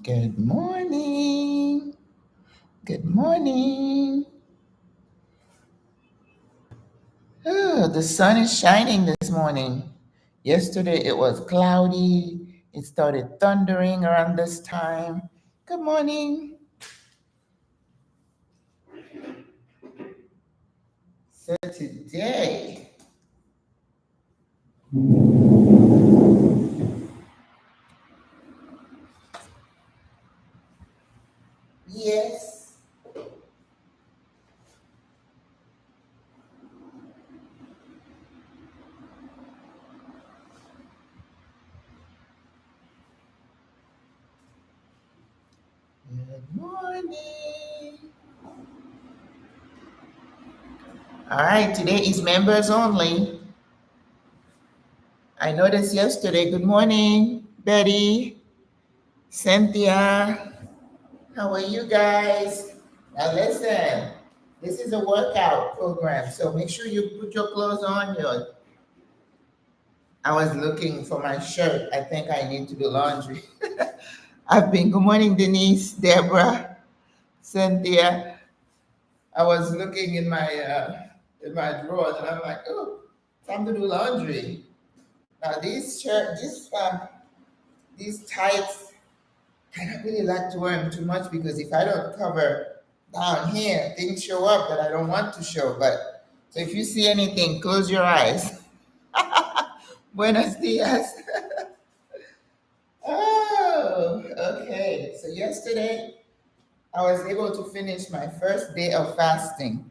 Good morning. Good morning. Oh, the sun is shining this morning. Yesterday it was cloudy. It started thundering around this time. Good morning. So today, yes. Good morning. All right, today is members only. I noticed yesterday. Good morning, Betty, Cynthia. How are you guys? Now listen, this is a workout program, so make sure you put your clothes on. I was looking for my shirt. I think I need to do laundry. Good morning, Denise, Deborah, Cynthia. I was looking in my drawers, and I'm like, oh, time to do laundry. Now these tights, I don't really like to wear them too much because if I don't cover down here, things show up that I don't want to show. But so if you see anything, close your eyes. Buenos dias. Oh, okay. So yesterday I was able to finish my first day of fasting.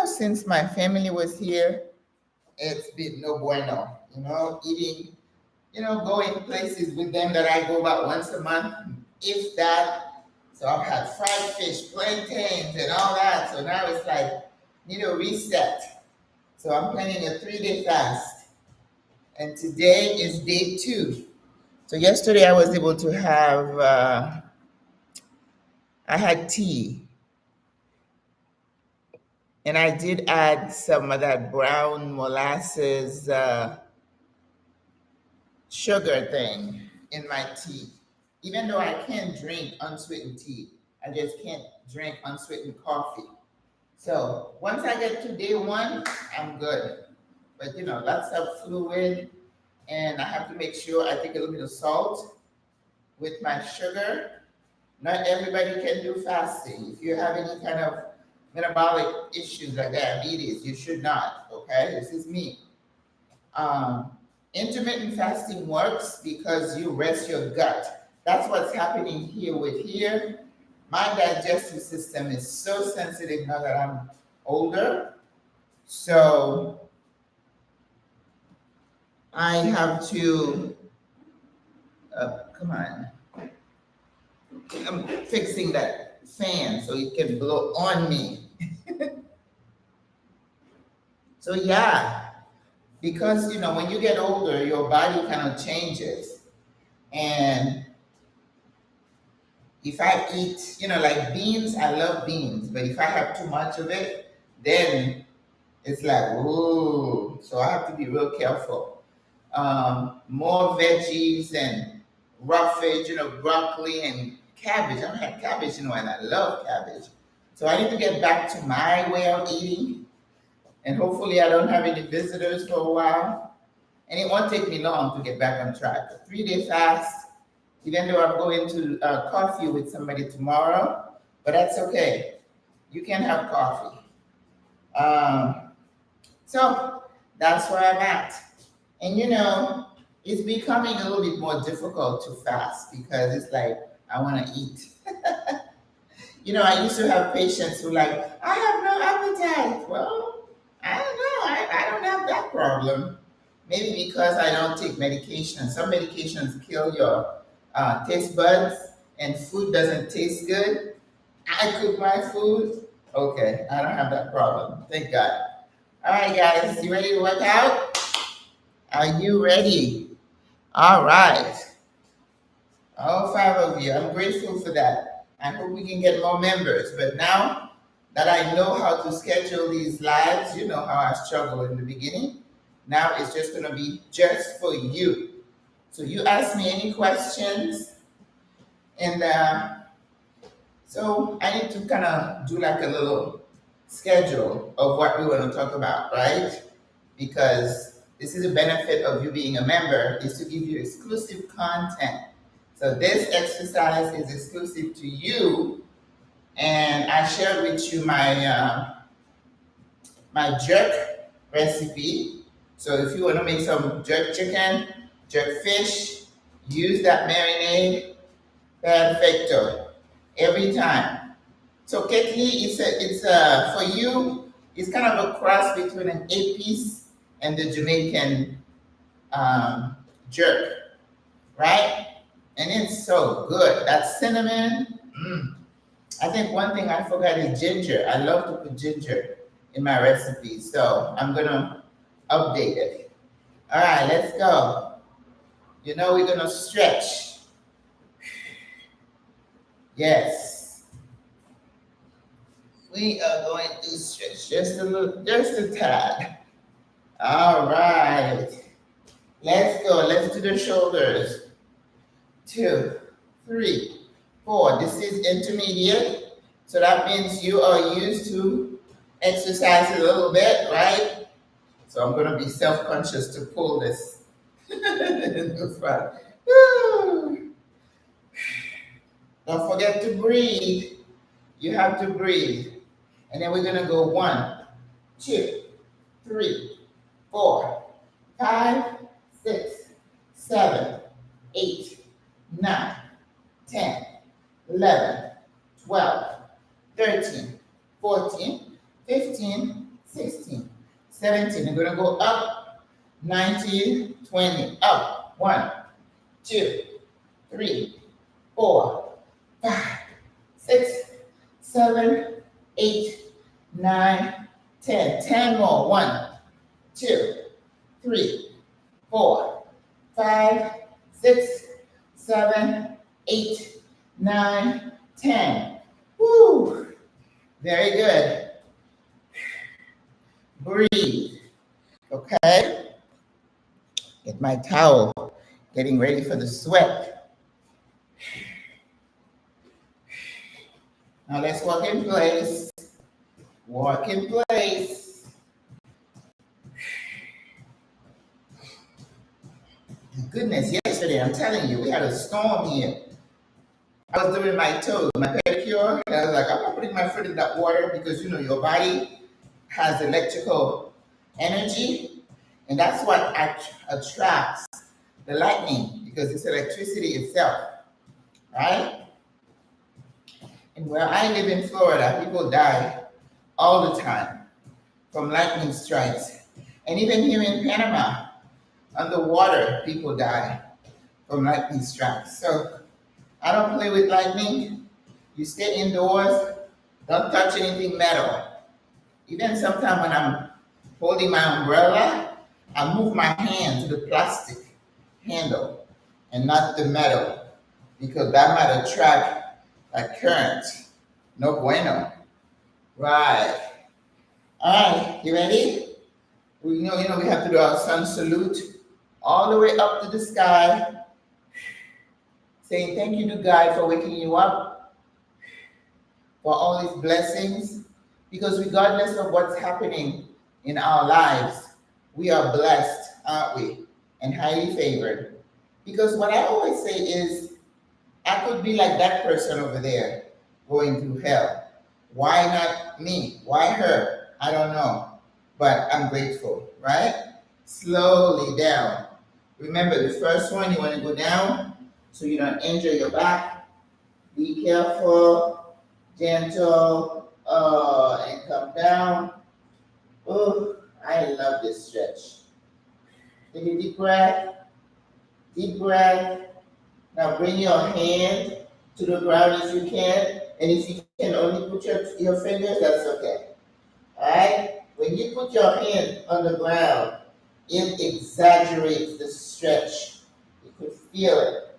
Since my family was here, it's been no bueno. Eating, going places with them that I go about once a month, if that. So I've had fried fish, plantains, and all that. So now it's like, reset. So I'm planning a 3-day fast. And today is day 2. So yesterday I was able to have, I had tea. And I did add some of that brown molasses sugar thing in my tea. Even though I can drink unsweetened tea, I just can't drink unsweetened coffee. So once I get to day 1, I'm good. But lots of fluid, and I have to make sure I take a little bit of salt with my sugar. Not everybody can do fasting. If you have any kind of metabolic issues like diabetes, you should not. Okay, this is me. Um, Intermittent fasting works because you rest your gut. That's what's happening here. My digestive system is so sensitive now that I'm older. So I have to, come on, I'm fixing that fan so it can blow on me. So yeah, because when you get older, your body kind of changes. And if I eat, like beans, I love beans, but if I have too much of it, then it's like, ooh. So I have to be real careful. More veggies and roughage, broccoli and cabbage. I haven't had cabbage, and I love cabbage. So I need to get back to my way of eating, and hopefully I don't have any visitors for a while. And it won't take me long to get back on track. A 3-day fast, even though I'm going to coffee with somebody tomorrow, but that's okay. You can have coffee. So that's where I'm at. And it's becoming a little bit more difficult to fast because it's like, I want to eat. I used to have patients who like, I have no appetite. Well, I don't know. I don't have that problem. Maybe because I don't take medication. Some medications kill your taste buds and food doesn't taste good. I cook my food. Okay, I don't have that problem. Thank God. All right, guys, you ready to work out? Are you ready? All right. All 5 of you. I'm grateful for that. I hope we can get more members. But now that I know how to schedule these lives, you know how I struggled in the beginning. Now it's just going to be just for you. So you ask me any questions, And so I need to kind of do like a little schedule of what we want to talk about, right? Because this is the benefit of you being a member, is to give you exclusive content. So this exercise is exclusive to you, and I shared with you my jerk recipe. So if you want to make some jerk chicken, jerk fish, use that marinade. Perfecto. Every time. So Ketli, it's for you, it's kind of a cross between an eight-piece and the Jamaican jerk, right? And it's so good. That cinnamon. I think one thing I forgot is ginger. I love to put ginger in my recipe, so I'm gonna update it. All right, let's go. You know we're gonna stretch. Yes. We are going to stretch just a little, just a tad. All right. Let's go. Let's do the shoulders. 2, 3, 4. This is intermediate. So that means you are used to exercise a little bit, right? So I'm going to be self-conscious to pull this in the front. Woo. Don't forget to breathe. You have to breathe. And then we're going to go 1, 2, 3, 4, 5, 6, 7, 8, 9, 10, 11, 12, 13, 14, 15, 16, 17. We're going to go up 19, 20. Up. 1, 2, 3, 4, 5, 6, 7, 8, 9, 10. 10 more. 1, 2, 3, 4, 5, 6, 7, 8, 9, 10. Woo! Very good. Breathe. Okay? Get my towel. Getting ready for the sweat. Now let's walk in place. Walk in place. Goodness, yesterday, I'm telling you, we had a storm here. I was doing my toes, my pedicure, and I was like, I'm not putting my foot in that water because, you know, your body has electrical energy, and that's what attracts the lightning, because it's electricity itself, right? And where I live in Florida, people die all the time from lightning strikes. And even here in Panama, underwater, people die from lightning strikes. So I don't play with lightning. You stay indoors. Don't touch anything metal. Even sometimes when I'm holding my umbrella, I move my hand to the plastic handle and not the metal, because that might attract a current. No bueno. Right. All right, you ready? We know, we have to do our sun salute all the way up to the sky, saying thank you to God for waking you up, for all his blessings, because regardless of what's happening in our lives, we are blessed, aren't we? And highly favored. Because what I always say is, I could be like that person over there going through hell. Why not me? Why her? I don't know. But I'm grateful, right? Slowly down. Remember, the first one, you want to go down so you don't injure your back. Be careful, gentle, and come down. Oh, I love this stretch. Take a deep breath. Deep breath. Now bring your hand to the ground if you can. And if you can only put your fingers, that's okay. All right? When you put your hand on the ground, it exaggerates the stretch. You could feel it.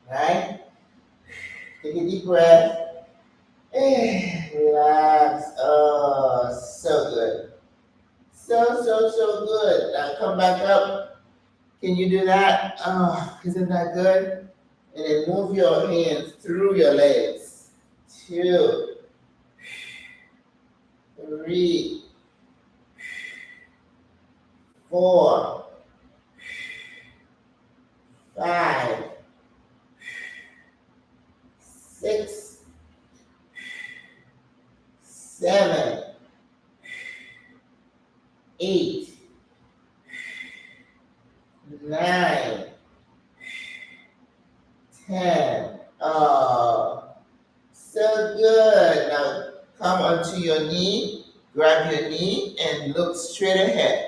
All right? Take a deep breath. Relax. Oh, so good. So good. Now come back up. Can you do that? Oh, isn't that good? And then move your hands through your legs. 2, 3, 4, 5, 6, 7, 8, 9, 10. Oh, so good. Now come onto your knee, grab your knee, and look straight ahead.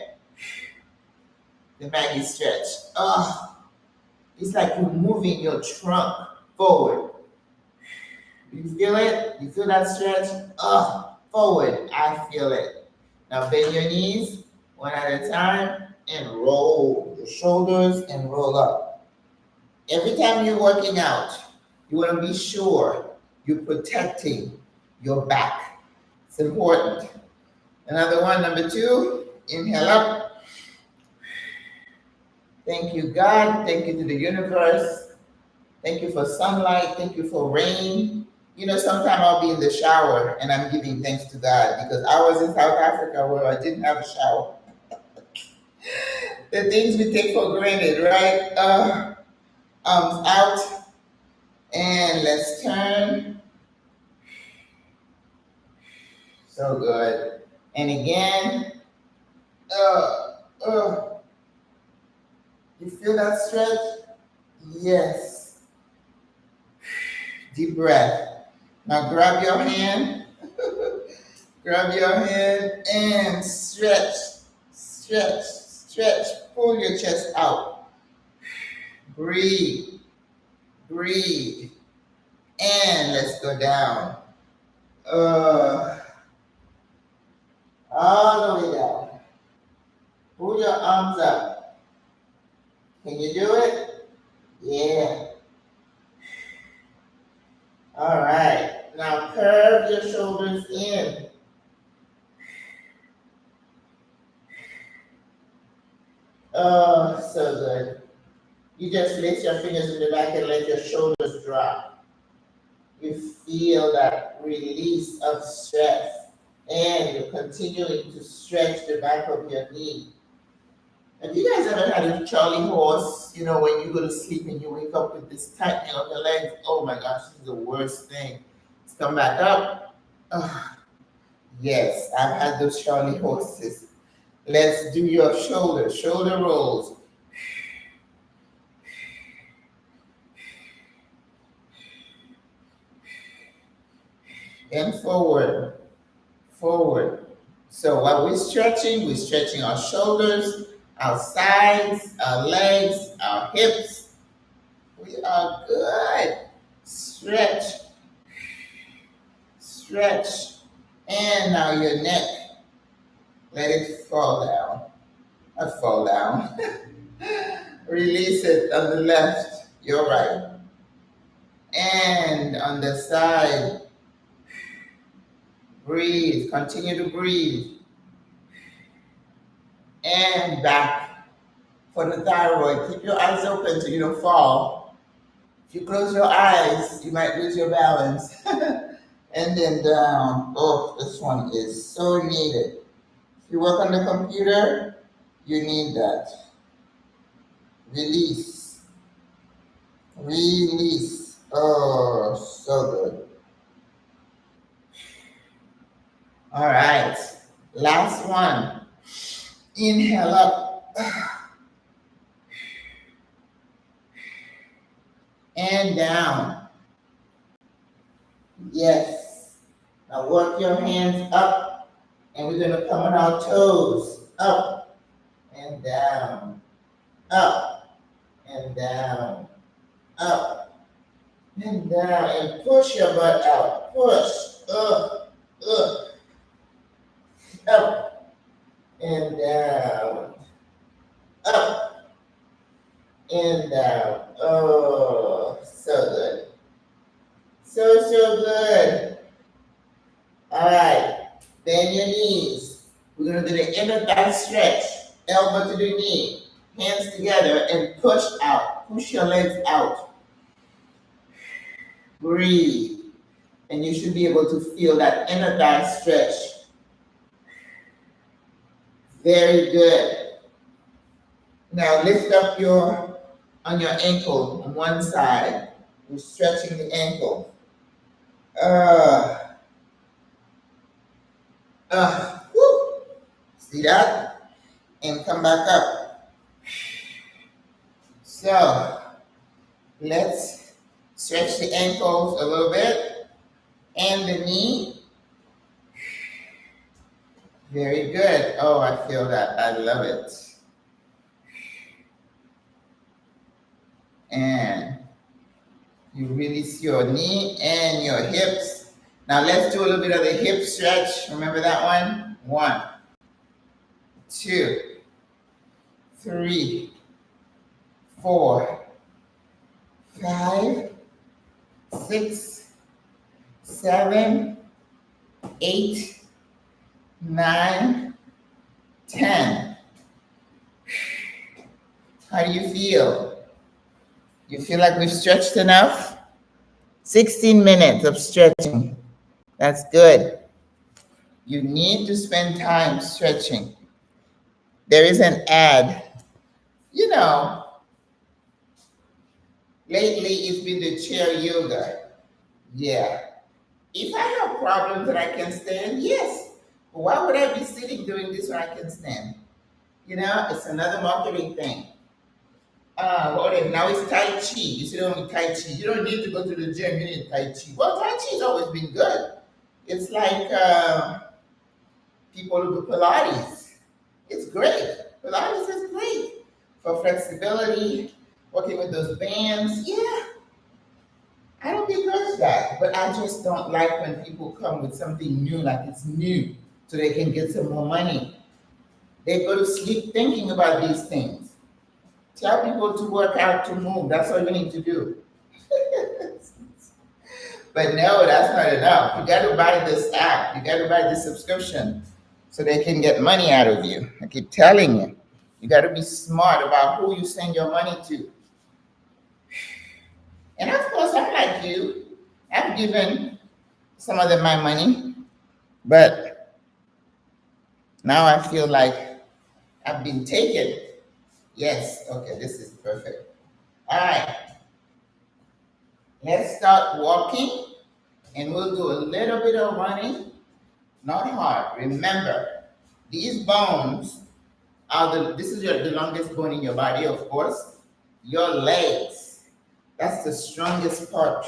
The Maggie stretch. Oh, it's like you're moving your trunk forward. You feel it? You feel that stretch? Oh, forward. I feel it. Now bend your knees one at a time and roll your shoulders and roll up. Every time you're working out, you want to be sure you're protecting your back. It's important. Another one, number 2, inhale up. Thank you, God. Thank you to the universe. Thank you for sunlight. Thank you for rain. You know, sometimes I'll be in the shower and I'm giving thanks to God because I was in South Africa where I didn't have a shower. The things we take for granted, right? Arms out. And let's turn. So good. And again. You feel that stretch? Yes. Deep breath. Now grab your hand. Grab your hand and stretch. Stretch. Stretch. Pull your chest out. Breathe. Breathe. And let's go down. All the way down. Pull your arms up. Can you do it? Yeah. All right. Now curve your shoulders in. Oh, so good. You just place your fingers in the back and let your shoulders drop. You feel that release of stress. And you're continuing to stretch the back of your knee. Have you guys ever had a Charlie horse? You know, when you go to sleep and you wake up with this tightening of your legs? Oh my gosh, this is the worst thing. Let's come back up. Oh, yes, I've had those Charlie horses. Let's do your shoulder rolls. And forward. So while we're stretching our shoulders, our sides, our legs, our hips. We are good. Stretch. And now your neck. Let it fall down. Not fall down. Release it on the left, your right. And on the side. Breathe. Continue to breathe. And back for the thyroid. Keep your eyes open so you don't fall. If you close your eyes, you might lose your balance. And then down. Oh, this one is so needed. If you work on the computer, you need that. Release. Oh, so good. All right. Last one. Inhale up. And down. Yes. Now work your hands up. And we're going to come on our toes. Up and down. Up and down. Up and down. And push your butt out. Push. Up and down. Up and down. Oh, so good. So good. All right. Bend your knees. We're going to do the inner thigh stretch. Elbow to the knee. Hands together and push out. Push your legs out. Breathe. And you should be able to feel that inner thigh stretch. Very good. Now lift up on your ankle on one side. You're stretching the ankle. Woo. See that? And come back up. So let's stretch the ankles a little bit and the knee. Very good. Oh, I feel that. I love it. And you release your knee and your hips. Now let's do a little bit of the hip stretch. Remember that one? 1, 2, 3, 4, 5, 6, 7, 8, 9, 10. How do you feel? You feel like we've stretched enough? 16 minutes of stretching. That's good. You need to spend time stretching. There is an ad. You know, lately it's been the chair yoga. Yeah. If I have problems that I can stand, yes. But why would I be sitting doing this when I can stand? You know, it's another marketing thing. Now it's Tai Chi. You sit on Tai Chi. You don't need to go to the gym. You need Tai Chi. Well, Tai Chi's always been good. It's like people who do Pilates. It's great. Pilates is great for flexibility, working with those bands. Yeah, I don't begrudge that, but I just don't like when people come with something new, like it's new, so they can get some more money. They go to sleep thinking about these things. Tell people to work out, to move. That's all you need to do. But no, that's not enough. You got to buy this app. You got to buy this subscription so they can get money out of you. I keep telling you. You got to be smart about who you send your money to. And of course, I'm like you. I've given some of them my money, but now I feel like I've been taken. Yes, okay, this is perfect. All right. Let's start walking, and we'll do a little bit of running, not hard. Remember, these bones are this is the longest bone in your body, of course. Your legs, that's the strongest part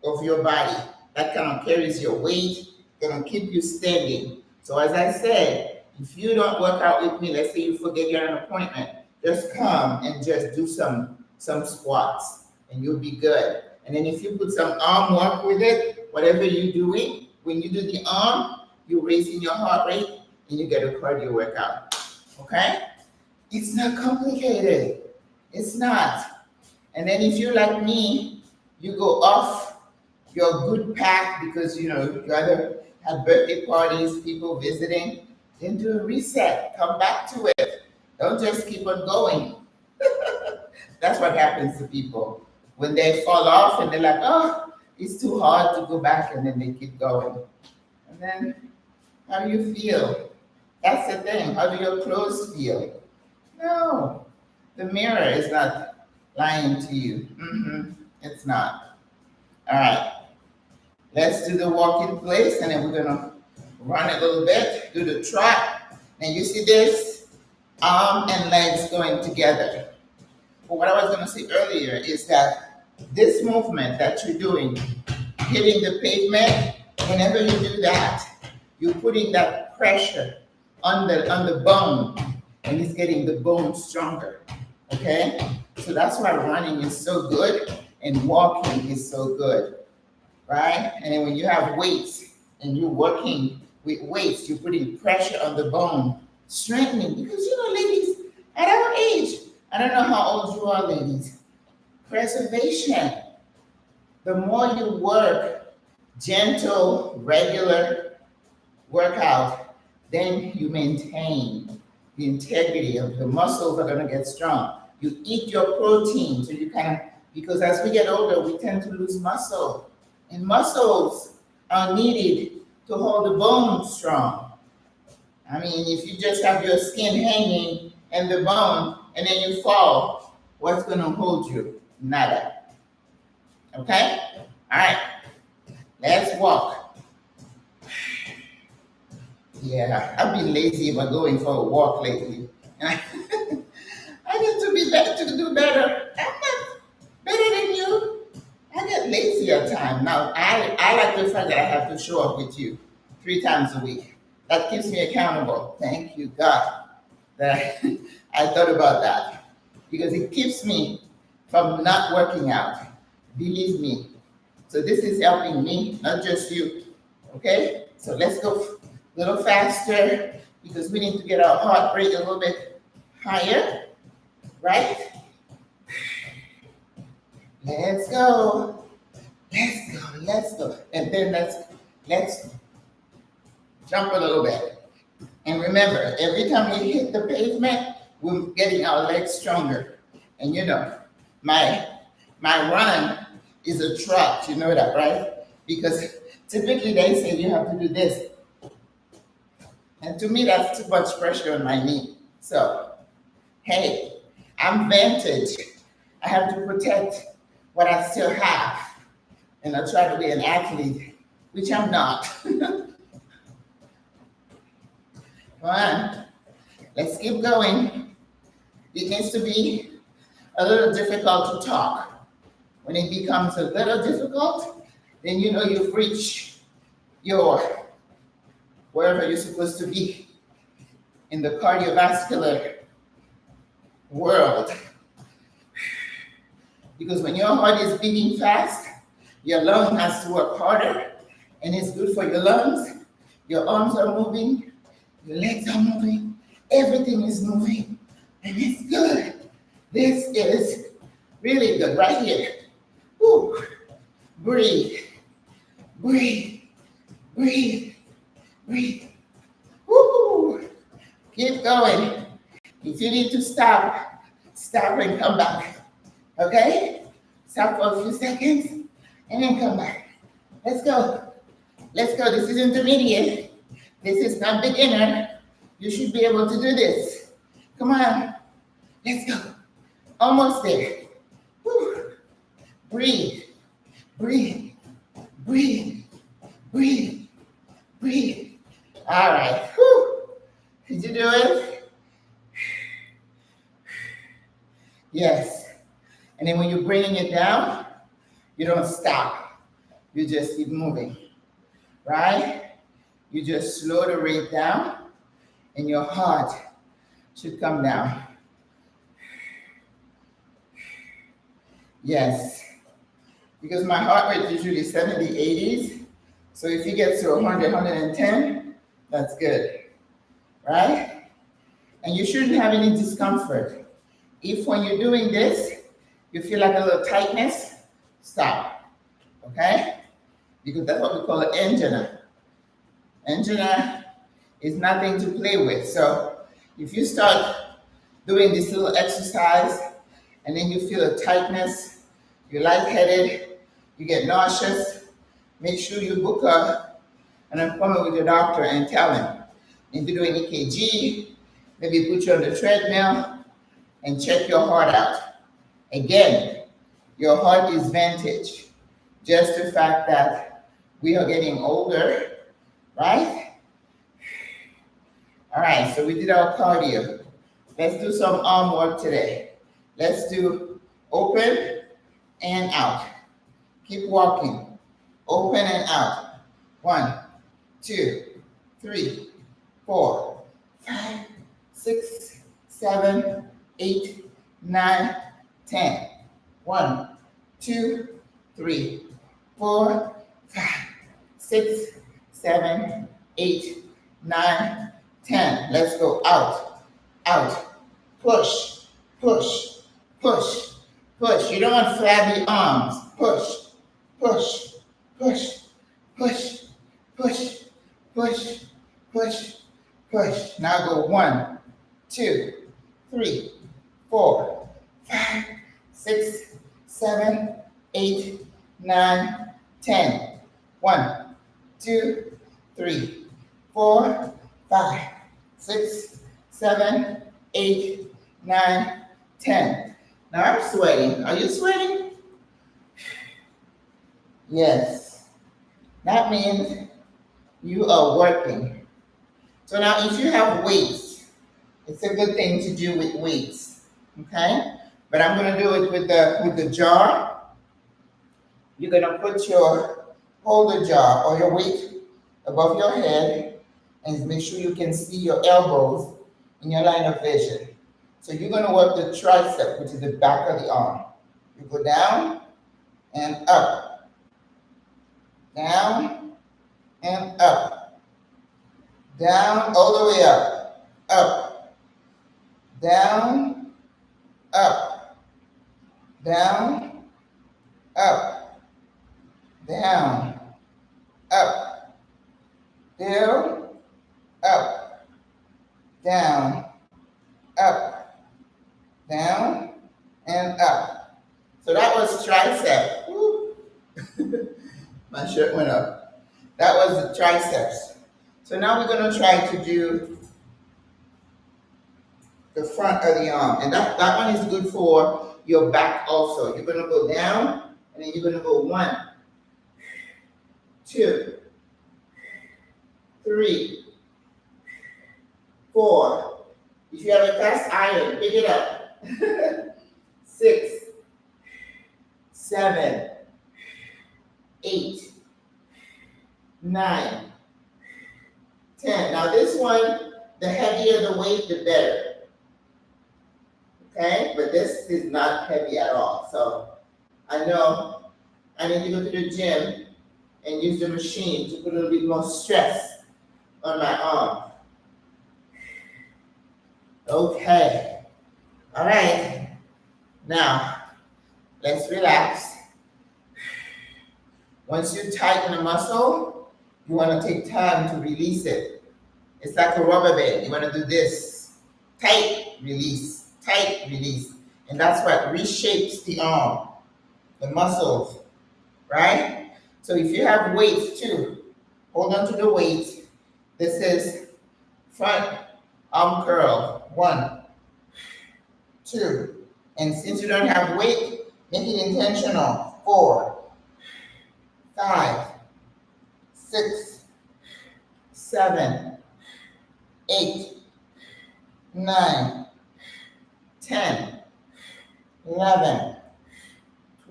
of your body. That kind of carries your weight, gonna keep you standing. So as I said, if you don't work out with me, let's say you forget you're an appointment, just come and just do some squats and you'll be good. And then if you put some arm work with it, whatever you're doing, when you do the arm, you're raising your heart rate and you get a cardio workout. Okay? It's not complicated. It's not. And then if you're like me, you go off your good path because you either have birthday parties, people visiting, then do a reset. Come back to it. Don't just keep on going. That's what happens to people. When they fall off and they're like, oh, it's too hard to go back, and then they keep going. And then, how do you feel? That's the thing. How do your clothes feel? No, the mirror is not lying to you. It's not. All right. Let's do the walk in place, and then we're going to run a little bit, do the trot. Now, you see this? Arm and legs going together. But what I was going to say earlier is that this movement that you're doing, hitting the pavement, whenever you do that, you're putting that pressure on the bone, and it's getting the bone stronger. Okay? So that's why running is so good and walking is so good. Right? And then when you have weights and you're working with weights, you're putting pressure on the bone, strengthening, because ladies, at our age, I don't know how old you are, ladies, preservation. The more you work, gentle, regular workout, then you maintain the integrity of the muscles are going to get strong. You eat your protein, so you because as we get older, we tend to lose muscle. And muscles are needed to hold the bone strong. I mean, if you just have your skin hanging and the bone, and then you fall, what's going to hold you? Nada. Okay? All right. Let's walk. Yeah, I've been lazy about going for a walk lately. I need to be better, to do better. I'm not better than you. I get lazy at times. Now, I like the fact that I have to show up with you 3 times a week. That keeps me accountable. Thank you, God, that I thought about that. Because it keeps me from not working out. Believe me. So this is helping me, not just you. Okay? So let's go a little faster because we need to get our heart rate a little bit higher. Right? Let's go. Let's go. Let's go. And then let's jump a little bit. And remember, every time we hit the pavement, we're getting our legs stronger. And you know, my run is a trot. You know that, right? Because typically they say you have to do this. And to me, that's too much pressure on my knee. So, hey, I'm vintage. I have to protect what I still have. And I try to be an athlete, which I'm not. Come on, let's keep going. It needs to be a little difficult to talk. When it becomes a little difficult, then you know you've reached your, wherever you're supposed to be in the cardiovascular world. Because when your heart is beating fast, your lung has to work harder, and it's good for your lungs. Your arms are moving, your legs are moving, everything is moving, and it's good. This is really good right here. Woo. Breathe, breathe, breathe, breathe. Woo. Keep going. If you need to stop, stop and come back. Okay? Stop for a few seconds and then come back. Let's go. Let's go. This is intermediate. This is not beginner. You should be able to do this. Come on. Let's go. Almost there. Woo. Breathe. Breathe. Breathe. Breathe. Breathe. All right. Woo. Did you do it? Yes. And then when you're bringing it down, you don't stop. You just keep moving, right? You just slow the rate down and your heart should come down. Yes, because my heart rate is usually 70, 80s. So if you get to 100, 110, that's good, right? And you shouldn't have any discomfort. If when you're doing this, you feel like a little tightness, stop, okay? Because that's what we call an angina. Angina is nothing to play with. So if you start doing this little exercise and then you feel a tightness, you're lightheaded, you get nauseous, make sure you book an appointment with your doctor and tell him. If you do an EKG, maybe put you on the treadmill and check your heart out. Again, your heart is vintage. Just the fact that we are getting older, right? All right, so we did our cardio. Let's do some arm work today. Let's do open and out. Keep walking. Open and out. 1, 2, 3, 4, 5, 6, 7, 8, 9, 10. 1, 2, 3, 4, 5, 6, 7, 8, 9, 10. Let's go out, out. Push, push, push, push. You don't want flabby arms. Push, push, push, push, push, push, push, push. Now go 1, 2, 3, 4, 5, 6, 7, 8, 9, 10. 1, 2, 3, 4, 5, 6, 7, 8, 9, 10. Now I'm sweating. Are you sweating? Yes. That means you are working. So now if you have weights, it's a good thing to do with weights. Okay? But I'm going to do it with the jar. You're going to hold the jar or your weight above your head and make sure you can see your elbows in your line of vision. So you're going to work the tricep, which is the back of the arm. You go down and up, down and up, down all the way up, down, up, down, up, down, up, down, up, down, up, down, and up. So that was tricep. Woo. My shirt went up. That was the triceps. So now we're going to try to do the front of the arm. And that one is good for your back also. You're going to go down, and then you're going to go 1, 2, 3, 4. If you have a cast iron, pick it up. 6, 7, 8, 9, 10. Now this one, the heavier the weight, the better. Okay? But this is not heavy at all. So I know I need to go to the gym and use the machine to put a little bit more stress on my arm. Okay. All right. Now, let's relax. Once you tighten a muscle, you want to take time to release it. It's like a rubber band. You want to do this. Tight, release. Tight, release. And that's what reshapes the arm, the muscles, right? So if you have weights too, hold on to the weight. This is front arm curl. 1, 2. And since you don't have weight, make it intentional. 4, 5, 6, 7, 8, 9, 10, 11,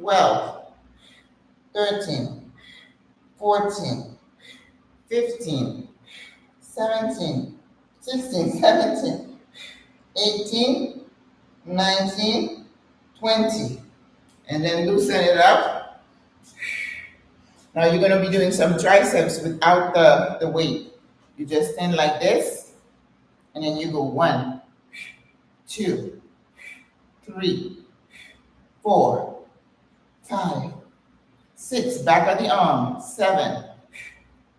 12, 13, 14, 15, 17, 16, 17, 18, 19, 20. And then loosen it up. Now you're going to be doing some triceps without the weight. You just stand like this, and then you go 1, 2, 3, 4, 5, 6, back of the arm, 7,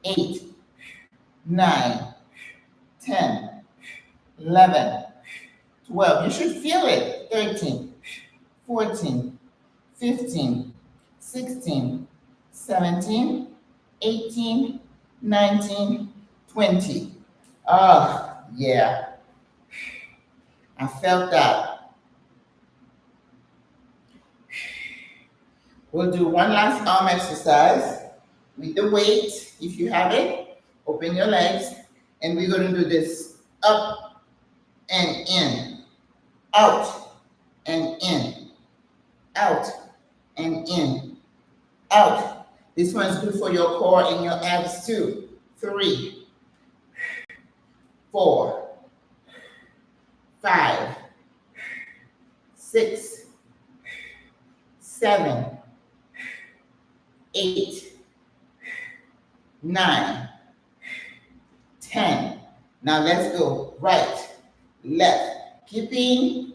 8, 9, 10, 11, 12. You should feel it. 13, 14, 15, 16, 17, 18, 19, 20. Oh, yeah. I felt that. We'll do one last arm exercise with the weight. If you have it, open your legs, and we're going to do this up and in, out and in, out and in, out. This one's good for your core and your abs too. 3, 4, 5, 6, 7, 8, 9, 10. Now let's go right, left, keeping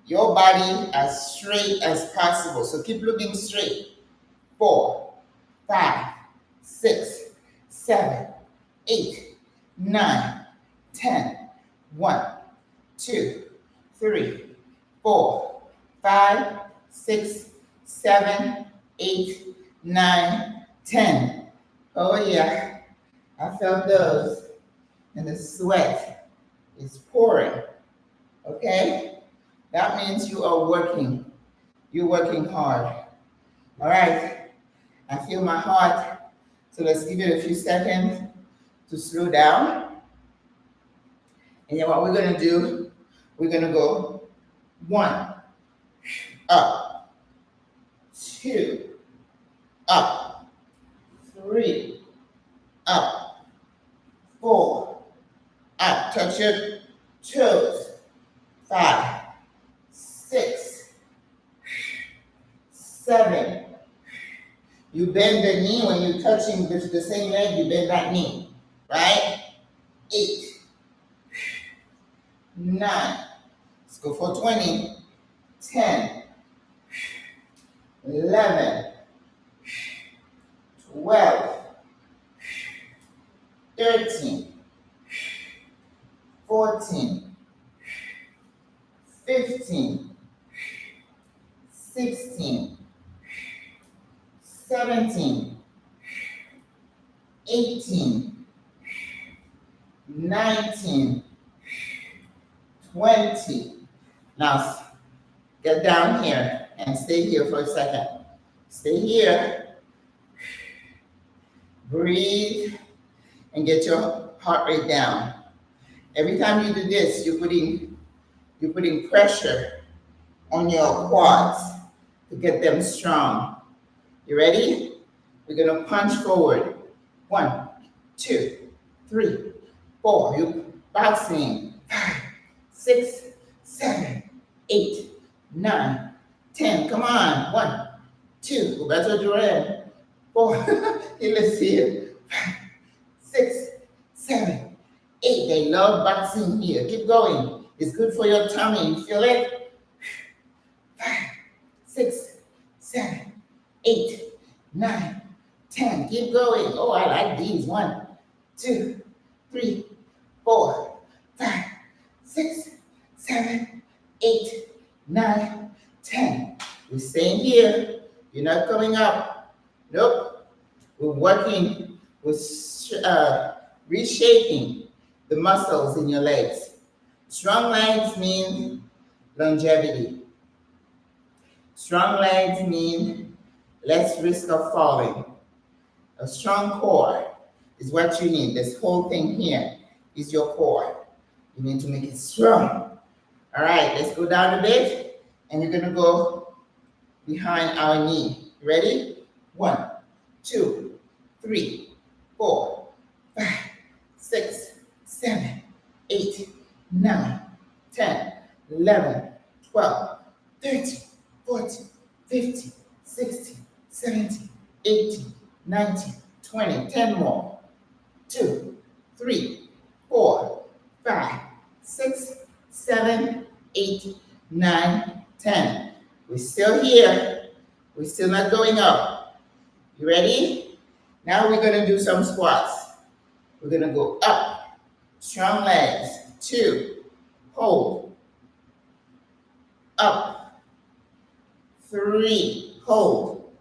your body as straight as possible. So keep looking straight. 4, 5, 6, 7, 8, 9, 10. 1, 2, 3, 4, 5, 6, 7, 8, 9, 10. Oh yeah, I felt those. And the sweat is pouring. Okay? That means you are working. You're working hard. All right. I feel my heart. So let's give it a few seconds to slow down. And then what we're going to do, we're going to go 1, up, 2, up, 3, up, 4, up. Touch your toes. 5, 6, 7. You bend the knee when you're touching the same leg, you bend that knee, right? 8, 9. Let's go for 20. 10, 11, 12, 13, 14, 15, 16, 17, 18, 19, 20. Now get down here and stay here for a second. Stay here. Breathe and get your heart rate down. Every time you do this, you're putting pressure on your quads to get them strong. You ready? We're gonna punch forward. 1, 2, 3, 4. You're bouncing. 5, 6, 7, 8, 9, 10. Come on. 1, 2. Abroad-SWRA. 4. Let's see it. 5, 6, 7, 8. They love boxing here. Keep going. It's good for your tummy. You feel it? 5, 6, 7, 8, 9, 10. Keep going. Oh, I like these. 1, 2, 3, 4, 5, 6, 7, 8, 9, 10. We're staying here. You're not coming up. Nope. We're working with reshaping the muscles in your legs. Strong legs mean longevity. Strong legs mean less risk of falling. A strong core is what you need. This whole thing here is your core. You need to make it strong. All right, let's go down a bit, and you're gonna go behind our knee. Ready? 1, 2, 3, 4, 5, 6, 7, 8, 9, 10, 11, 12, 13, 14, 15, 16, 17, 18, 19, 20. 10 more. 2, 3, 4, 5, 6, 7, 8, 9, 10. We're still here. We're still not going up. You ready? Now we're going to do some squats. We're going to go up. Strong legs. 2. Hold. Up. 3. Hold.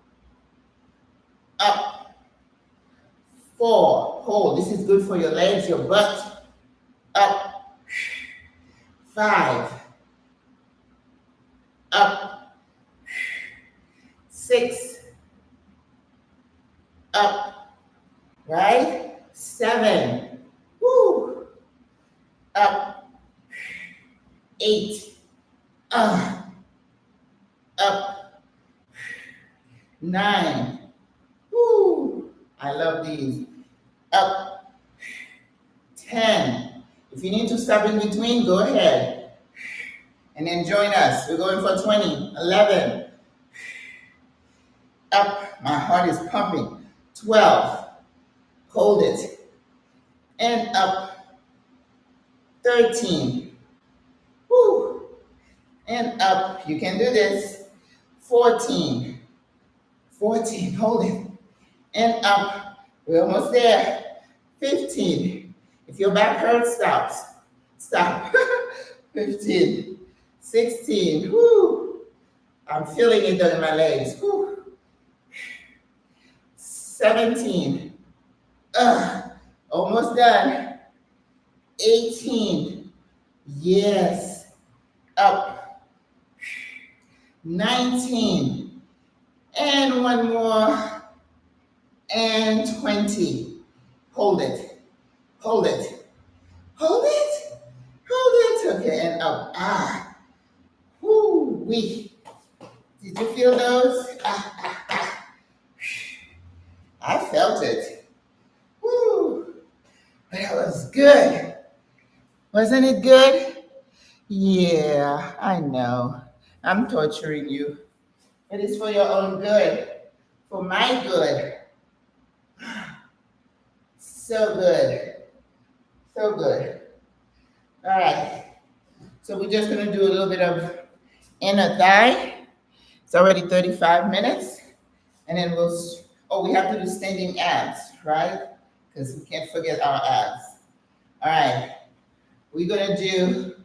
Up. 4. Hold. This is good for your legs, your butt. Up. 5. Up. 6. Up. Right? 7. Woo. Up. 8. Up. 9. Woo. I love these. Up. 10. If you need to stop in between, go ahead. And then join us. We're going for 20. 11. Up. My heart is pumping. 12. Hold it. And up. 13. Woo. And up. You can do this. 14. 14. Hold it. And up. We're almost there. 15. If your back hurts, stop. Stop. 15. 16. Woo. I'm feeling it down in my legs. Woo. 17. Almost done. 18. Yes. Up. 19. And one more. And 20. Hold it. Hold it. Hold it. Hold it. Okay, and up. Whoo, wee. Did you feel those? I felt it. Woo. That was good. Wasn't it good? Yeah, I know. I'm torturing you. But it's for your own good. For my good. So good. So good. All right. So we're just going to do a little bit of inner thigh. It's already 35 minutes. And then we have to do standing abs, right? Because we can't forget our abs. All right. We're gonna do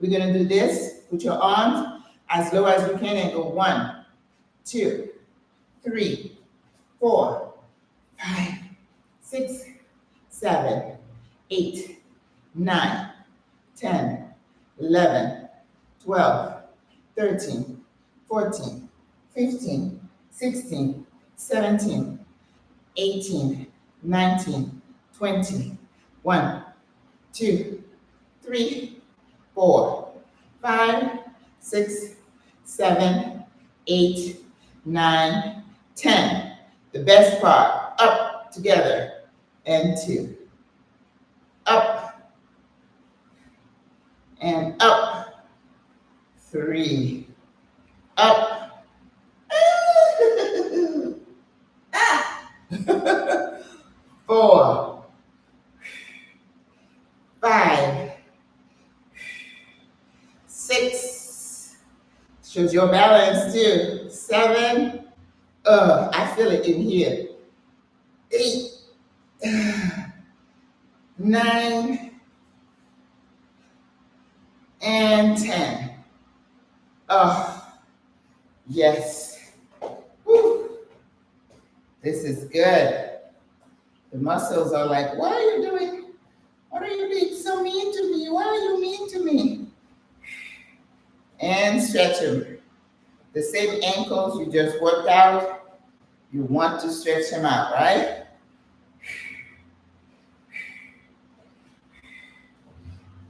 this. Put your arms as low as you can and go 1, 2, 3, 4, 5, 6, 7, 8, 9, 10, 11, 12, 13, 14, 15, 16, 17, 18, 19, 20, 1, 2, 3, 4, 5, 6, 7, 8, 9, 10. The best part, up together, and 2. Up, and up, 3, up, 4, 5, 6, shows your balance too, 7, I feel it in here, 8, 9, and 10. Oh, yes. Whew. This is good. The muscles are like, what are you doing? What are you being so mean to me? Why are you mean to me? And stretch them. The same ankles you just worked out, you want to stretch them out, right?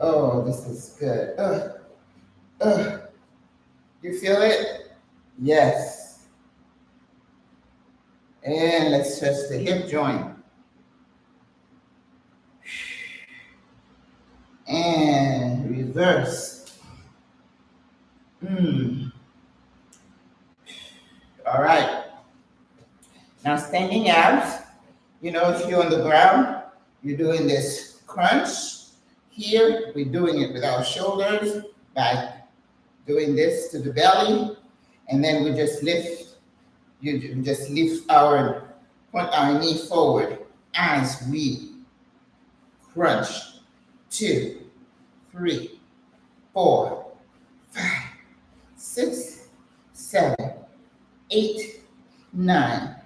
Oh, this is good. You feel it? Yes. And let's stretch the hip joint. And reverse. All right. Now standing abs, if you're on the ground, you're doing this crunch. Here, we're doing it with our shoulders by doing this to the belly. And then we just lift, put our knee forward as we crunch. 2, 3, 4, 5, 6, 7, 8, 9,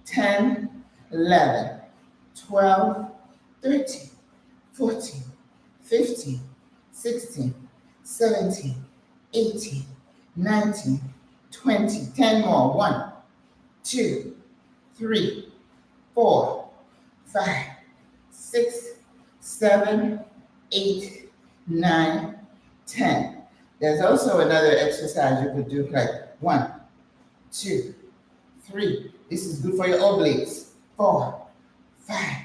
10, 11, 12, 13, 14, 15, 16, 17, 18, 19, 20, 10 more. 1, 2, 3, 4, 5, 6, 7, 8, 9, 10. There's also another exercise you could do, like 1, 2, 3. This is good for your obliques. 4, 5,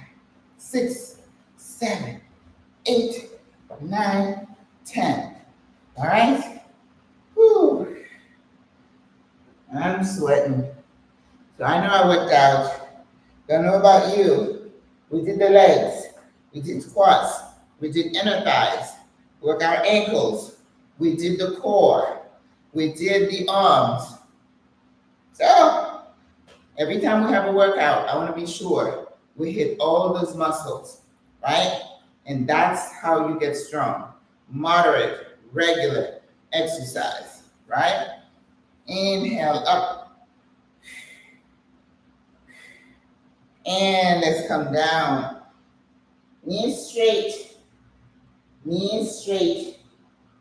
6, 7, 8, 9, 10. All right? Whew. I'm sweating. So I know I worked out. Don't know about you. We did the legs. We did squats. We did inner thighs. Work our ankles. We did the core. We did the arms. So every time we have a workout, I want to be sure we hit all those muscles, right? And that's how you get strong. Moderate, regular exercise, right? Inhale up. And let's come down. Knees straight. Knees straight.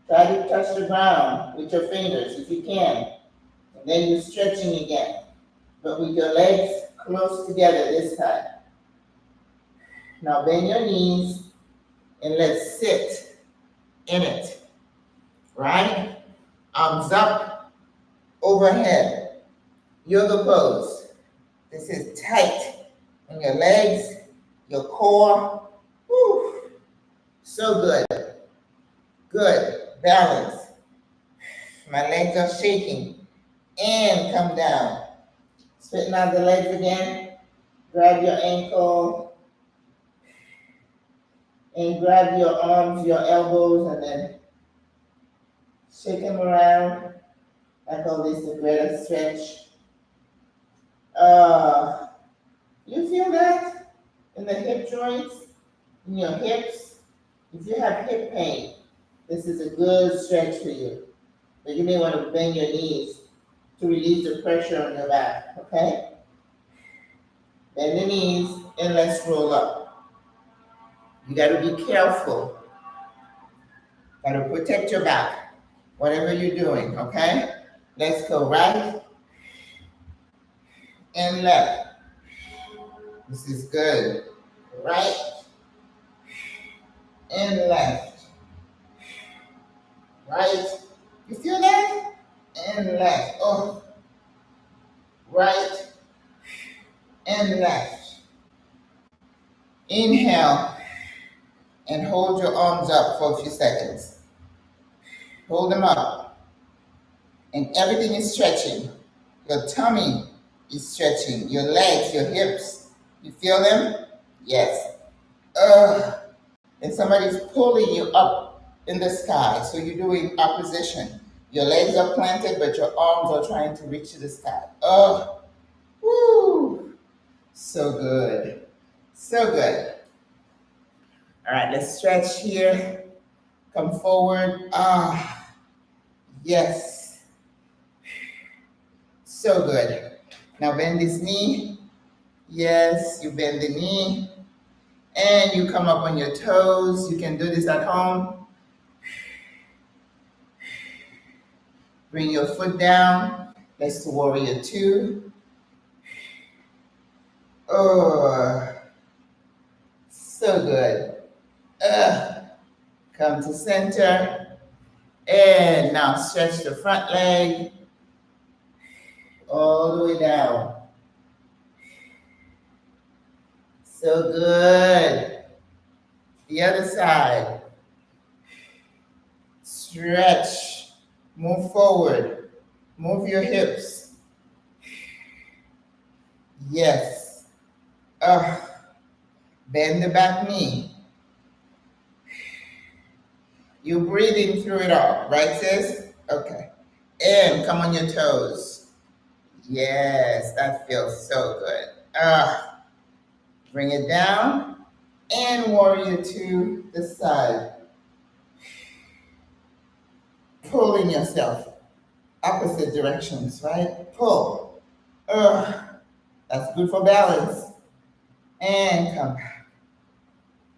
Try to touch the ground with your fingers if you can. And then you're stretching again. But with your legs close together this time. Now bend your knees and let's sit in it. Right? Arms up, overhead. Yoga pose. This is tight on your legs, your core. Woo. So good. Good. Balance. My legs are shaking. And come down. Straighten out the legs again. Grab your ankle. And grab your arms, your elbows, and then shake them around. I call this the greater stretch. You feel that in the hip joints, in your hips? If you have hip pain, this is a good stretch for you. But you may want to bend your knees to release the pressure on your back, okay? Bend the knees and let's roll up. You got to be careful. Got to protect your back, whatever you're doing, okay? Let's go right and left. This is good. Right and left. Right. You feel that? And left. Oh. Right and left. Inhale and hold your arms up for a few seconds. Hold them up. And everything is stretching. Your tummy is stretching. Your legs, your hips. You feel them? Yes. And somebody's pulling you up in the sky. So you're doing opposition. Your legs are planted, but your arms are trying to reach to the sky. Oh, woo. So good. So good. All right, let's stretch here. Come forward. Yes. So good. Now bend this knee. Yes, you bend the knee. And you come up on your toes. You can do this at home. Bring your foot down. Let's do warrior two. Oh, so good. Come to center. And now stretch the front leg all the way down. So good. The other side. Stretch. Move forward. Move your hips. Yes. Bend the back knee. You're breathing through it all, right, sis? Okay. And come on your toes. Yes, that feels so good. Bring it down and warrior to the side. Pulling yourself opposite directions, right? Pull. That's good for balance. And come back.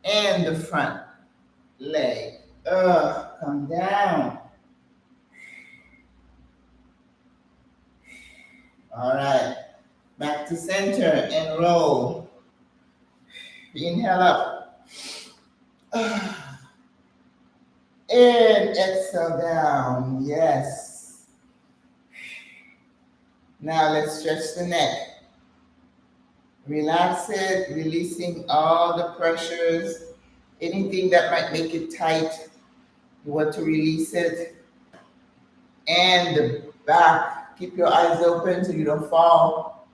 And the front leg. Come down. All right. Back to center and roll. Inhale up. And exhale down. Yes. Now let's stretch the neck. Relax it, releasing all the pressures. Anything that might make it tight, you want to release it. And the back, keep your eyes open so you don't fall.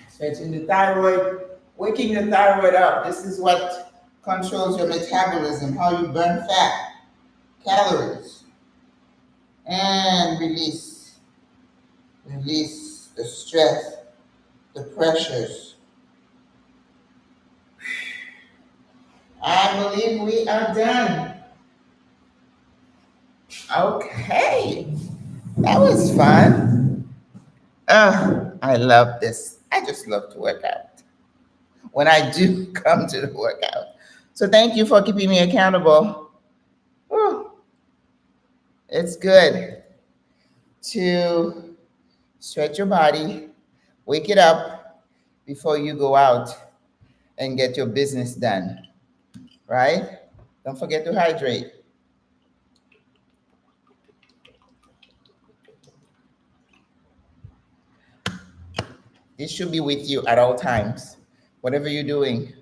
Stretching the thyroid, waking the thyroid up. This is what controls your metabolism, how you burn fat, calories. And release. Release the stress, the pressures. I believe we are done. Okay, that was fun. I love this. I just love to work out when I do come to the workout. So thank you for keeping me accountable. Whew. It's good to stretch your body, wake it up before you go out and get your business done, right? Don't forget to hydrate. This should be with you at all times. Whatever you're doing,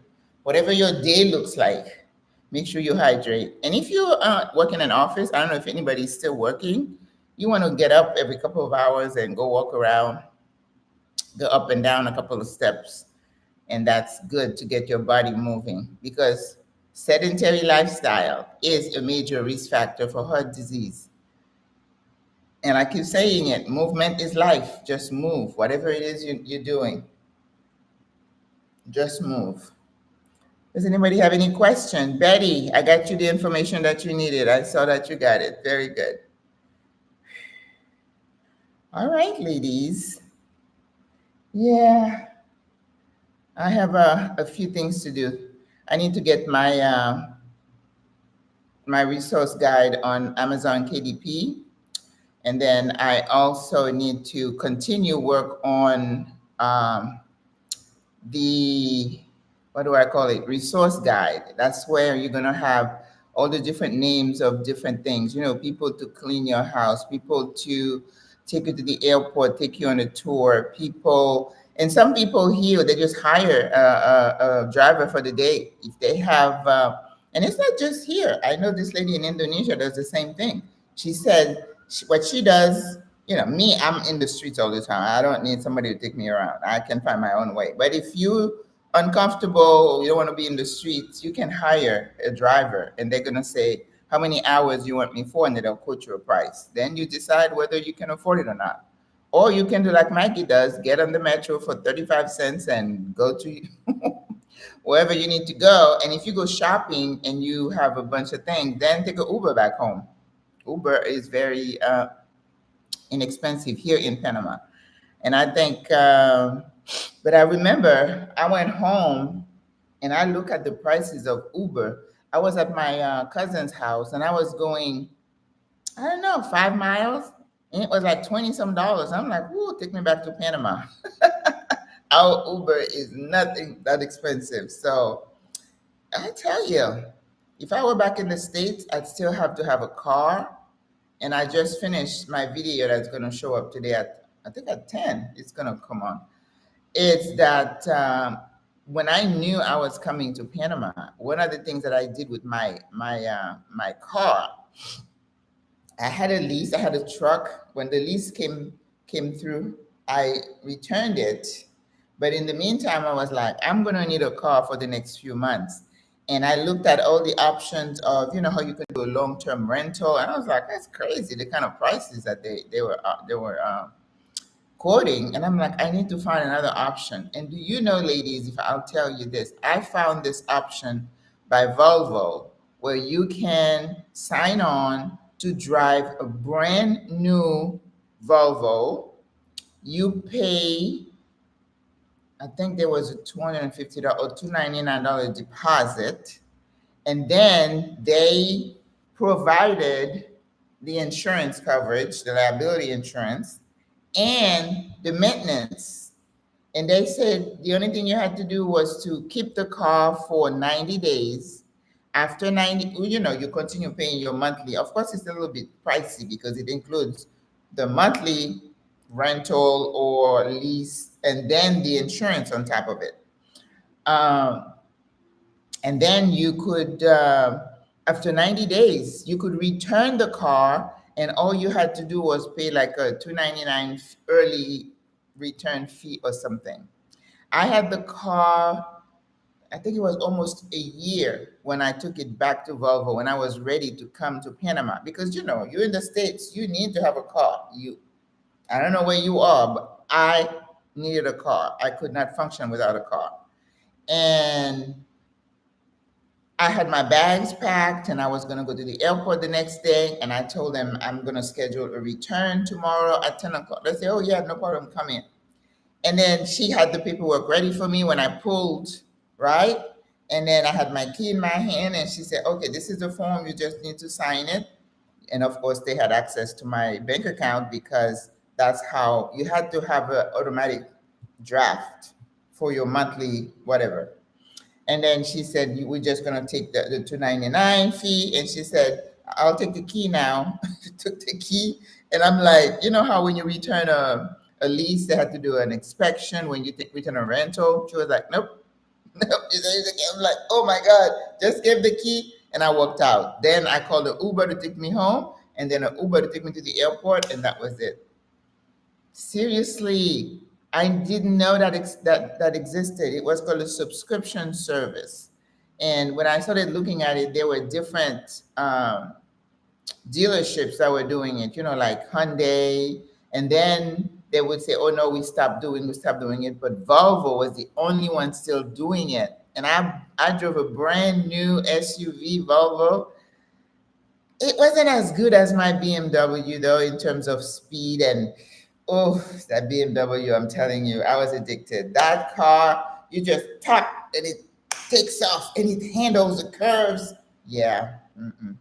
whatever your day looks like, make sure you hydrate. And if you work in an office, I don't know if anybody's still working, you want to get up every couple of hours and go walk around, go up and down a couple of steps. And that's good to get your body moving because sedentary lifestyle is a major risk factor for heart disease. And I keep saying it, movement is life. Just move. Whatever it is you're doing, just move. Does anybody have any question? Betty, I got you the information that you needed. I saw that you got it. Very good. All right, ladies. Yeah, I have a few things to do. I need to get my resource guide on Amazon KDP. And then I also need to continue work on the, what do I call it? Resource guide. That's where you're going to have all the different names of different things, people to clean your house, people to take you to the airport, take you on a tour, people, and some people here, they just hire a driver for the day. If they have, and it's not just here. I know this lady in Indonesia does the same thing. She said what she does, me, I'm in the streets all the time. I don't need somebody to take me around. I can find my own way. But if you uncomfortable, you don't want to be in the streets, you can hire a driver and they're going to say how many hours you want me for, and they'll quote you a price. Then you decide whether you can afford it or not. Or you can do like Maggie does, get on the metro for 35 cents and go to wherever you need to go. And if you go shopping and you have a bunch of things, then take an Uber back home. Uber is very inexpensive here in Panama. And I think, but I remember I went home and I look at the prices of Uber. I was at my cousin's house and I was going, I don't know, 5 miles. And it was like 20 some dollars. I'm like, whoo, take me back to Panama. Our Uber is nothing that expensive. So I tell you, if I were back in the States, I'd still have to have a car. And I just finished my video that's going to show up today at, I think at 10, it's going to come on. It's that when I knew I was coming to Panama, one of the things that I did with my car, I had a lease, I had a truck. When the lease came through, I returned it. But in the meantime, I was like, I'm going to need a car for the next few months. And I looked at all the options of, how you can do a long-term rental. And I was like, that's crazy, the kind of prices that they were quoting. And I'm like, I need to find another option. And do you know, ladies, if I'll tell you this, I found this option by Volvo where you can sign on to drive a brand new Volvo. You pay, I think there was a $250 or $299 deposit. And then they provided the insurance coverage, the liability insurance, and the maintenance. And they said the only thing you had to do was to keep the car for 90 days. After 90, you continue paying your monthly. Of course, it's a little bit pricey because it includes the monthly rental or lease and then the insurance on top of it. And then you could, after 90 days, you could return the car and all you had to do was pay like a $299 early return fee or something. I had the car, I think it was almost a year when I took it back to Volvo when I was ready to come to Panama. Because, you're in the States, you need to have a car. I don't know where you are, but I needed a car. I could not function without a car. And I had my bags packed and I was going to go to the airport the next day. And I told them I'm going to schedule a return tomorrow at 10 o'clock. They say, oh, yeah, no problem, come in. And then she had the paperwork ready for me when I pulled, right? And then I had my key in my hand, and she said, okay, this is the form, you just need to sign it. And of course, they had access to my bank account because that's how you had to have an automatic draft for your monthly whatever. And then she said, we're just going to take the 299 fee. And she said, I'll take the key now. She took the key. And I'm like, you know how when you return a lease, they had to do an inspection when you return a rental? She was like, nope. Nope. I'm like, oh my God, just give the key. And I walked out. Then I called an Uber to take me home, and then an Uber to take me to the airport, and that was it. Seriously, I didn't know that existed. It was called a subscription service. And when I started looking at it, there were different dealerships that were doing it, like Hyundai. And then they would say, oh no, we stopped doing it. But Volvo was the only one still doing it. And I drove a brand new SUV Volvo. It wasn't as good as my BMW though, in terms of speed. And oh, that BMW, I'm telling you, I was addicted. That car, you just tap and it takes off and it handles the curves. Yeah. Mm-mm.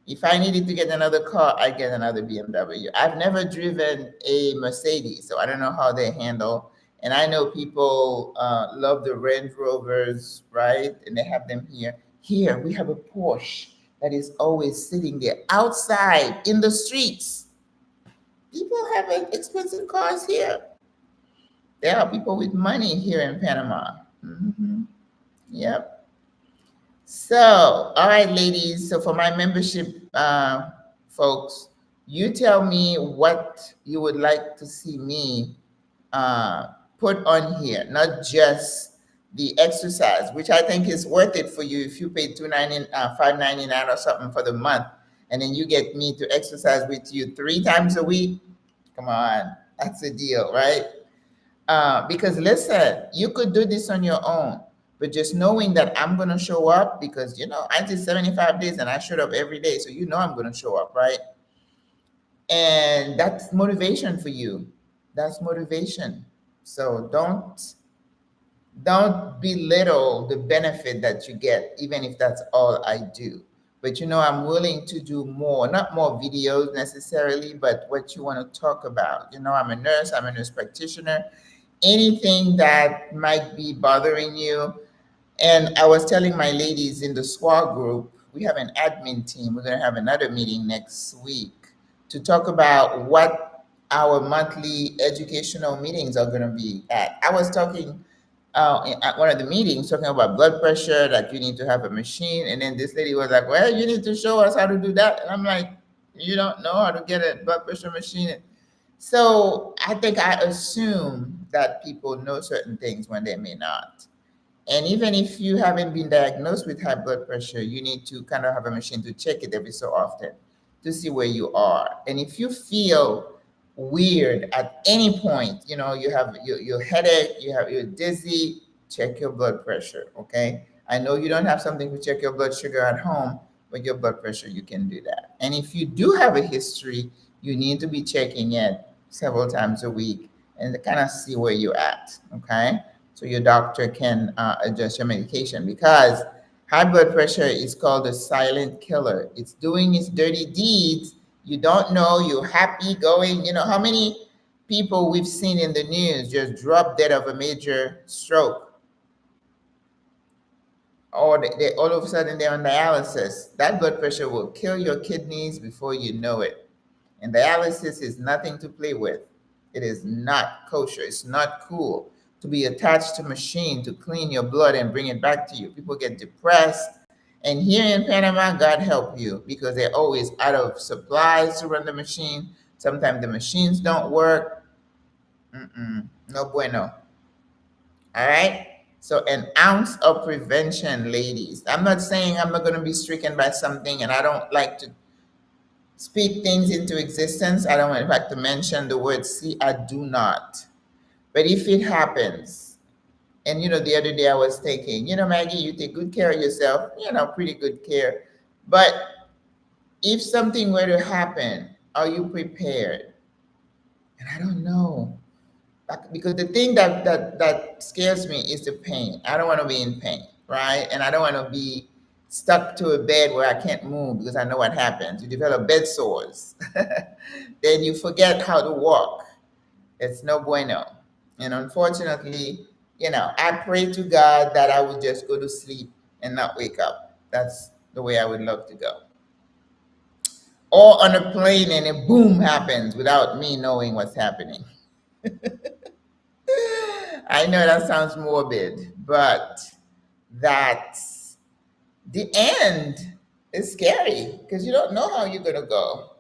If I needed to get another car, I'd get another BMW. I've never driven a Mercedes, so I don't know how they handle. And I know people love the Range Rovers, right? And they have them here. Here, we have a Porsche that is always sitting there outside in the streets. People have expensive cars here. There are people with money here in Panama. Mm-hmm. Yep. So, all right, ladies. So for my membership folks, you tell me what you would like to see me put on here, not just the exercise, which I think is worth it for you if you pay $5.99 or something for the month, and then you get me to exercise with you 3 times a week. Come on, that's a deal, right? Because listen, you could do this on your own, but just knowing that I'm going to show up, because I did 75 days and I showed up every day, so I'm going to show up, right? And that's motivation for you. That's motivation. So don't belittle the benefit that you get, even if that's all I do. But I'm willing to do more, not more videos necessarily, but what you want to talk about. I'm a nurse practitioner. Anything that might be bothering you. And I was telling my ladies in the SWRA group, we have an admin team. We're going to have another meeting next week to talk about what our monthly educational meetings are going to be at. I was talking at one of the meetings, talking about blood pressure, that you need to have a machine. And then this lady was like, well, you need to show us how to do that. And I'm like, you don't know how to get a blood pressure machine? So I think I assume that people know certain things when they may not. And even if you haven't been diagnosed with high blood pressure, you need to kind of have a machine to check it every so often to see where you are. And if you feel weird at any point, you have your headache, you're dizzy, check your blood pressure, okay? I know you don't have something to check your blood sugar at home, but your blood pressure, you can do that. And if you do have a history, you need to be checking it several times a week and kind of see where you're at, okay? So your doctor can adjust your medication, because high blood pressure is called a silent killer. It's doing its dirty deeds. You don't know, you're happy going. How many people we've seen in the news just drop dead of a major stroke? Or they all of a sudden they're on dialysis. That blood pressure will kill your kidneys before you know it. And dialysis is nothing to play with. It is not kosher. It's not cool to be attached to a machine to clean your blood and bring it back to you. People get depressed. And here in Panama, God help you, because they're always out of supplies to run the machine. Sometimes the machines don't work. No bueno. All right? So an ounce of prevention, ladies. I'm not saying I'm not going to be stricken by something, and I don't like to speak things into existence. I don't in fact to mention the word see, I do not. But if it happens, and the other day I was thinking, Maggie, you take good care of yourself, pretty good care. But if something were to happen, are you prepared? And I don't know. Because the thing that scares me is the pain. I don't want to be in pain, right? And I don't want to be stuck to a bed where I can't move because I know what happens. You develop bed sores. Then you forget how to walk. It's no bueno. And unfortunately, I pray to God that I would just go to sleep and not wake up. That's the way I would love to go. Or on a plane and a boom happens without me knowing what's happening. I know that sounds morbid, but that's the end. Is scary because you don't know how you're going to go.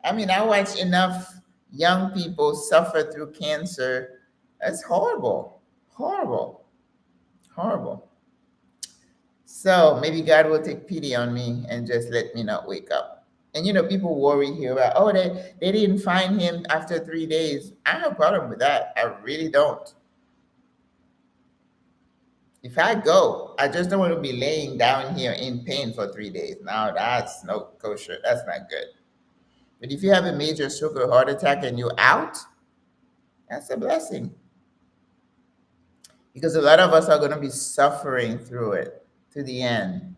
I mean, I watch enough young people suffer through cancer. That's horrible, horrible, horrible. So maybe God will take pity on me and just let me not wake up. And people worry here about, oh, they didn't find him after 3 days. I have a problem with that. I really don't. If I go, I just don't want to be laying down here in pain for 3 days. Now that's no kosher. That's not good. But if you have a major stroke or heart attack and you're out, that's a blessing. Because a lot of us are going to be suffering through it to the end.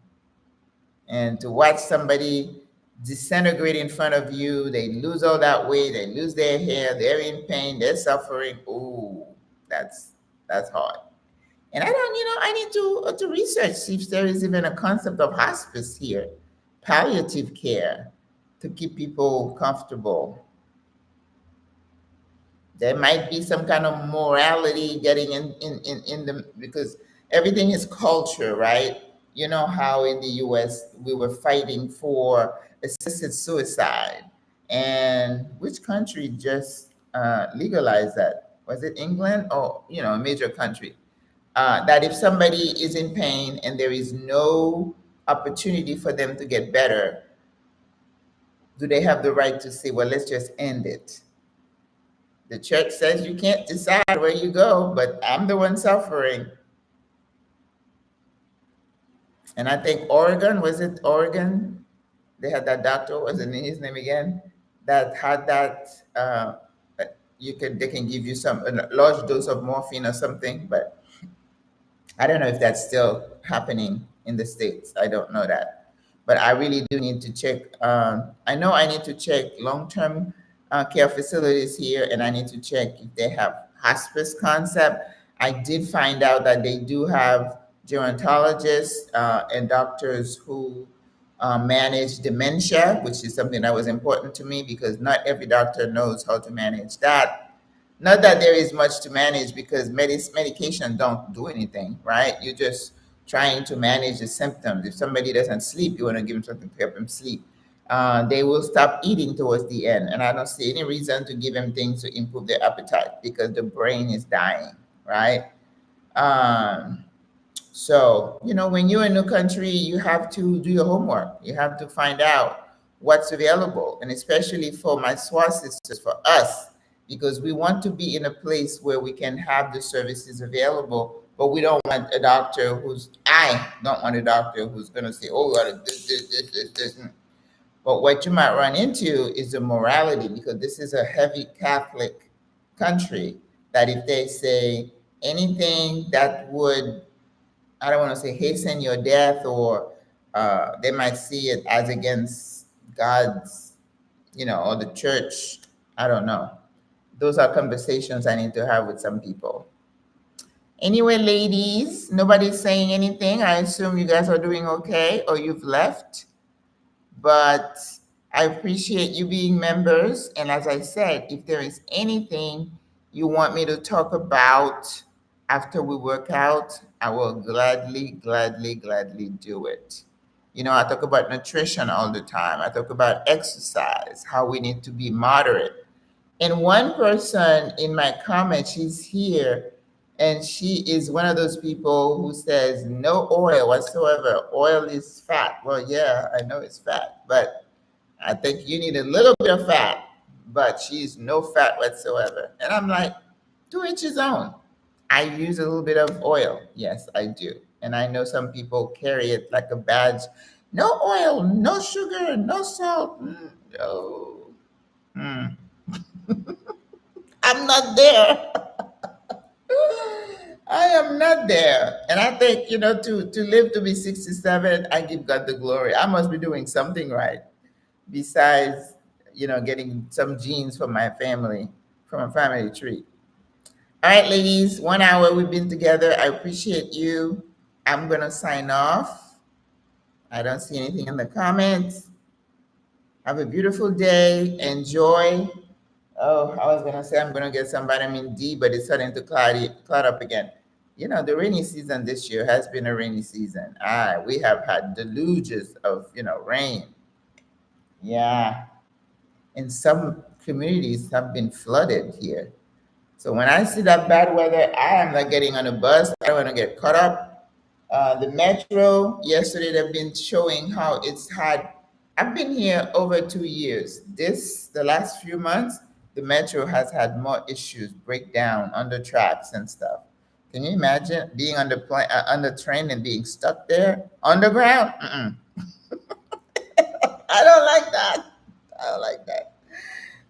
And to watch somebody disintegrate in front of you, they lose all that weight, they lose their hair, they're in pain, they're suffering. Ooh, that's hard. And I don't, I need to research, see if there is even a concept of hospice here, palliative care to keep people comfortable. There might be some kind of morality getting in the, because everything is culture, right? You know how in the US we were fighting for assisted suicide. And which country just legalized that? Was it England or, a major country? That if somebody is in pain and there is no opportunity for them to get better, do they have the right to say, well, let's just end it? The church says you can't decide where you go, but I'm the one suffering. And I think Oregon, was it Oregon? They had that doctor, wasn't his name again? That had that, they can give you a large dose of morphine or something, but I don't know if that's still happening in the States. I don't know that. But I really do need to check. I know I need to check long-term care facilities here, and I need to check if they have hospice concept. I did find out that they do have gerontologists and doctors who manage dementia, which is something that was important to me because not every doctor knows how to manage that. Not that there is much to manage because medication don't do anything, right? You're just trying to manage the symptoms. If somebody doesn't sleep, you want to give them something to help them sleep. They will stop eating towards the end. And I don't see any reason to give them things to improve their appetite because the brain is dying, right? So, when you're in a country, you have to do your homework. You have to find out what's available. And especially for my SWRA sisters, for us, because we want to be in a place where we can have the services available, but we don't want a doctor I don't want a doctor who's going to say, oh, we got to this. But what you might run into is the morality, because this is a heavy Catholic country, that if they say anything that would, I don't want to say hasten your death, or they might see it as against God's, or the church. I don't know. Those are conversations I need to have with some people. Anyway, ladies, nobody's saying anything. I assume you guys are doing okay, or you've left. But I appreciate you being members. And as I said, if there is anything you want me to talk about after we work out, I will gladly do it. I talk about nutrition all the time. I talk about exercise, how we need to be moderate. And one person in my comment, she's here, and she is one of those people who says no oil whatsoever. Oil is fat. Well, yeah, I know it's fat, but I think you need a little bit of fat, but she's no fat whatsoever. And I'm like, to each his own. I use a little bit of oil. Yes, I do. And I know some people carry it like a badge. No oil, no sugar, no salt. No. I'm not there. I am not there. And I think, to live to be 67, I give God the glory. I must be doing something right besides, getting some genes from my family, from a family tree. All right, ladies, 1 hour we've been together. I appreciate you. I'm going to sign off. I don't see anything in the comments. Have a beautiful day. Enjoy. Oh, I was gonna say I'm gonna get some vitamin D, but it's starting to cloud up again. The rainy season this year has been a rainy season. We have had deluges of rain. Yeah, and some communities have been flooded here. So when I see that bad weather, I am not getting on a bus. I don't want to get caught up. The metro yesterday they've been showing how it's had. I've been here over 2 years. The last few months, the metro has had more issues, breakdown on the tracks and stuff. Can you imagine being on the train and being stuck there underground? Mm-mm. I don't like that. I don't like that.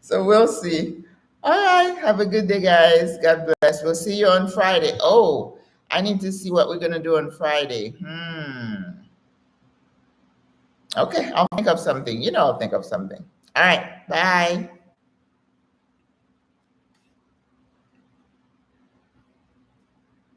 So we'll see. All right. Have a good day, guys. God bless. We'll see you on Friday. Oh, I need to see what we're going to do on Friday. Okay. I'll think of something. I'll think of something. All right. Bye.